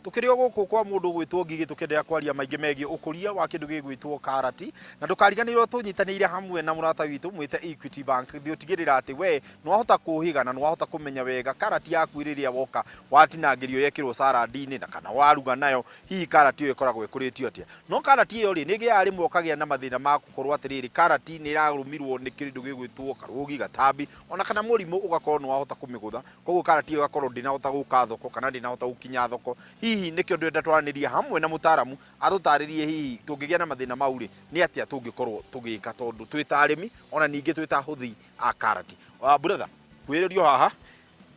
tukirio guku kwa mundu gwitwo Ngigi tukendea kwaria maingi megi ukuria wa kindu gigwitwo karati na ndukariganirwo tunyitanire hamwe na murata witu mwite Equity Bank thiutigirira ati we nwahota kuhiga na nwahota kumenya wega karati yaku iriria woka watinangirio yekirwo salad-ini na kana waruga nayo hihi karati iyo ikoragwo ikuritio atia no karati iyo ri nigi ari mokagia na mathina ma gukorwo atiriri karati ni irarumirwo ni kindu gigwitwo karugi gatambi ona kana murimu ugakorwo nwahota kumigutha koguo karati iyo gakorwo ndinahota guka thoko kana ndinahota gukinya thoko hihi nikio ndenda twaraniria hamwe na mutaramu arutaririe hihi tungigia na mathina mauri ni atia tungikorwo tugika tondu twita arimi ona ningi twita huthi a karati brother kwiririo haha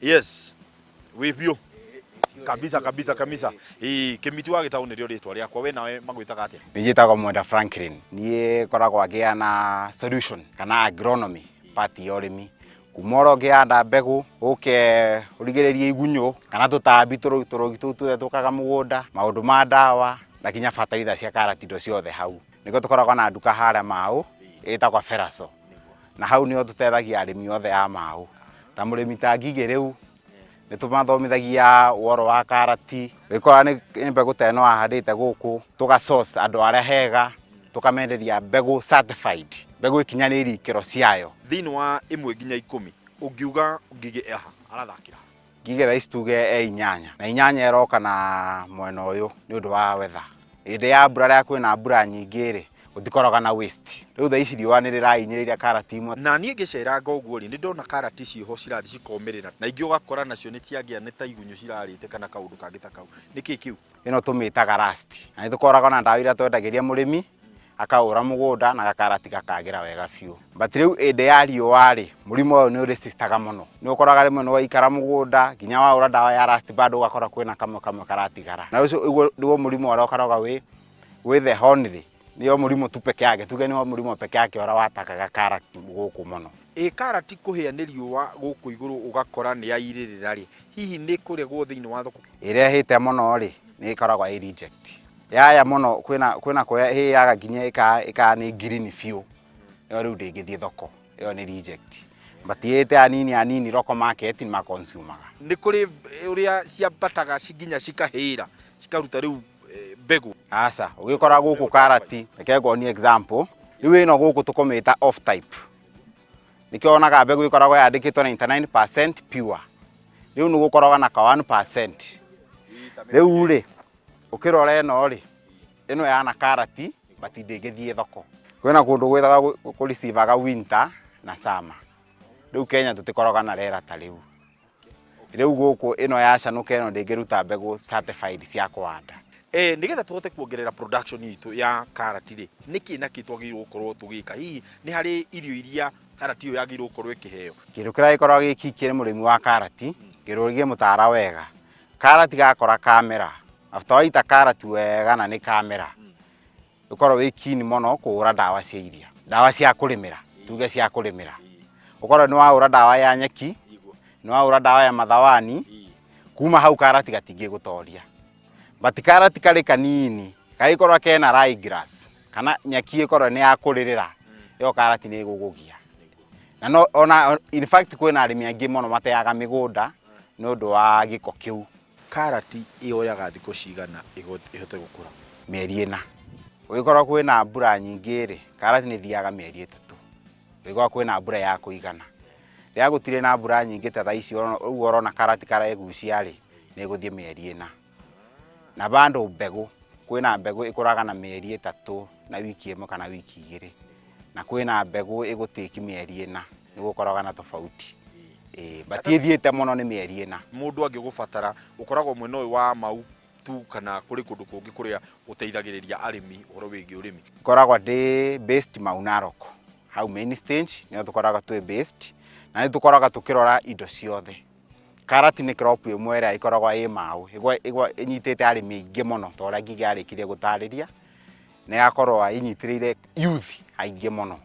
yes with you kabisa kimiti wa gitauni rio ritwa riakwa we nawe magwitaga atia nijitagwo Mwenda Franklin nie koragwo agia na solution kana agronomy part ya urimi kumoro gianda mbegu uke urigiririe igunyo kana tutambi turogitu tukaga mugunda maundu ma ndawa na kinya fertilizer cia karati ndo ciothe hau niko tukoragwo na nduka haria Mau itagwa Feraso na hau nio tutethagia arimi othe a Mau ta murimi ta Ngigi riu nitumathomithagia woro wa karati wikora ni mbegu teno ahandite guku tuga source andu aria hega tukamenderia mbegu certified mbegu ikinyaniri ikiro ciayo thini wa 1 nginya 10 ungiuga Ngigi eha arathakira Ngigi thaisi tuge inyanya na inyanya eroka na mwena uyu ni undu wa weather inde ya mbura ria kwina mbura nyingi ri utikoroga na waste riu thaisi riwa ni rirahinyiriria karati imwe na nie ngicera ngoguo ri ni ndona karati ciho cirathi cikomerera na ingi ugakora nacio ni ciagia ni ta igunyu cirarite kana kaundu kangita kau niki kiu ino tumitaga rust na ni tukoraga na ndawa ira twendagiria murimi akaura mugunda na gakarati gakagira wega fiu but riu inde ya riwa ri murimo uyu ni uresistaga muno ni ukoraga rimwe no ikara mugunda ginya wa ura ndawa ya rust bado ugakora kwina kamwe karatigara na ucio niguo murimo ora ukaroga wi the honey niyo murimo tu peke yake tuge niyo murimo peke yake ora watakaga karati guku muno karati kuhia ni riwa guku iguru ugakora ni airirira ri hihi ni kuregwo thiini wa thoko iria hite muno ri ni ikoragwa i reject yaya muno kwina kwa hi yaga ginya ika ni green fiu yo riu ndingithie thoko yo ni reject but yete anini roko market ni ma consumer ni kuri uria ciambataga ciginya cikahira cikaruta riu mbegu asa ugikora guku karati rekego ni example riu ino guku tukomita off type nikionaga mbegu ikoragwo yandikitwo 99% pure riu nugukoragwa na ka 1% riu ri ukirora ino ri ino yana karati but ndingithie thoko kwina kundu gwithaga kurisivaga winter na summer riu Kenya tutikoroga na rera ta riu guku ino yacanuka ino ndingiruta mbegu certified cia kuhanda nigetha tuhote kuongerera production yitu ya karati ri niki naki twagirwo gukorwo tugika hihi ni hari irio iria karati yo yagirwo gukorwo ikiheo kindu kira ikoragwo gikikire murimi wa karati kirugie mutara wega karati gakora kamera after waita karati wega na ni kamera ukorwo wikini muno kuura ndawa cia iria ndawa cia kurimira tuge cia kurimira ukorwo ni waura ndawa ya nyeki ni waura ndawa ya mathawani kuma hau karati gatingi gutoria but karati kari kanini gaikorwo kena ryegrass kana nyaki ikorwo ni ya kuririra yo karati ni gugugia na no ona in fact kwina arimi angi muno mateaga migunda no ndu wa giko kiu karati iyoyaga thiko cigana ihote gukura mieri 4 ugikorwo kwina mbura nyingi ri karati ni thiaga mieri 3 ugikorwo kwina mbura ya kuigana ria gutire na mbura nyingi ta thaici uguo urona karati karaegucia ri ni guthie mieri 4 na bando mbegu kwina mbegu ikuraga na mieri 3 na wiki 1 kana wiki 2 na kwina mbegu igutiki mieri 4 nigukoraga na tofauti batithiete muno ni mieri 4 mundu angigubatara ukoragwo mwena uyu wa Mau tu kana kuri kundu kungi kuria uteithagiriria arimi uhoro wigi urimi koragwa ndi based Mau Narok hau main stage ni tukoraga tu based na ni tukoraga tukirora indo ciothe karati ni crop imwe ira ikoragwa i Mau igwa inyitete arimi ingi muno tora Ngigi arikirie gutariria na yakorwa inyitirire youth aingi muno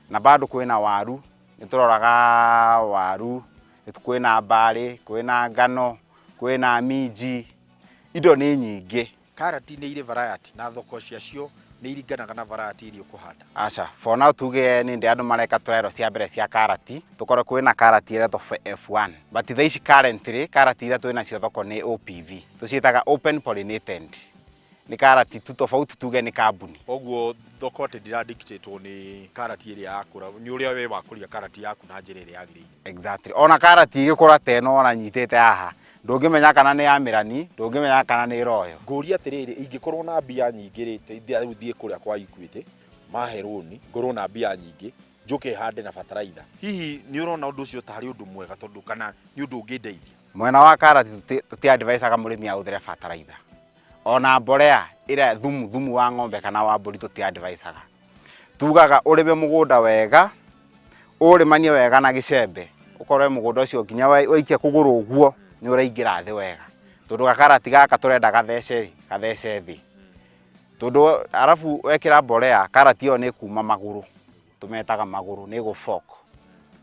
na bado kwina waru nituroraga waru kwina mbari kwina ngano kwina minji indo ni nyingi karati ni ire variety na thoko ciacio nĩ iringanaga na variety iria ũkũhanda? Aca, for now tuge nĩ ndĩ andũ mareka trial cia mbere cia karati, tũkorwo kwĩna karati iretwo F1, but thaa ici currently karati iria twĩnacio thoko nĩ OPV, tũciĩtaga open pollinated. Nĩ karati tu tofauti tuge nĩ kambuni. Koguo thoko atĩ ndĩra-dictate-wo nĩ karati ĩrĩa yakũra, nĩ ũrĩa we wakũria karati yaku na njĩra ĩrĩa yagĩrĩire. Exactly. Ona karati ĩgĩkũra ta ĩno ona nyitĩte haha, ndũngĩmenya kana nĩ ya mĩrani, ndũngĩmenya kana nĩ royo. Ngũria atĩrĩrĩ, ingĩkorwo na mbia nyingĩ rĩ, thiĩ kũrĩa kwa Equity, mahe rũni, ngorwo na mbia nyingĩ, njoke hande na bataraitha. Hihi nĩ ũrona ũndũ ũcio tarĩ ũndũ mwega tondũ kana nĩ ũndũ ũngĩndeithia? Mwena wa karati tũti-advisaga mũrĩmi ahũthĩre bataraitha. Ona mbolea ĩrĩa thumu wa ng'ombe kana wa mbũri tũti-advisaga. Tugaga ũrĩme mũgũnda wega, ũrĩmanie wega na gĩcembe. Ũkorwo mũgũnda ũcio nginya waikia kũgũrũ ũguo nĩ ũraingĩra thĩ wega. Tondũ gakarati gaka tũrenda gathece thĩ. Tondũ arabu wekĩra mbolea karati ĩyo nĩ kuma magũrũ. Tũmetaga magũrũ nĩ gũ-fork.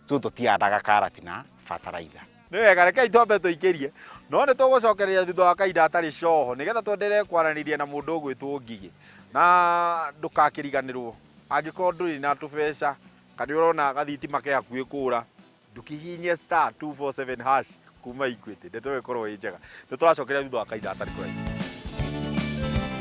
So tũtihandaga karati na bataraitha. Nĩ wega, rekei twambe tũingĩrie. No nĩ tũgũcokereria thutha wa kahinda atarĩ coho nĩgetha twenderee kwaranĩria na mũndũ ũgwĩtwo Ngigĩ. Na ndũgakĩriganĩrwo, angĩkorwo ndũrĩ na tũbeca kana ũrona gathitima ke hakuhĩ kũra, ndũkĩhihinye *247# kuma Equity. Ndeto ĩkorwo ĩ njega. Nĩ tũracokereria thutha wa kahinda atarĩ kũraihu.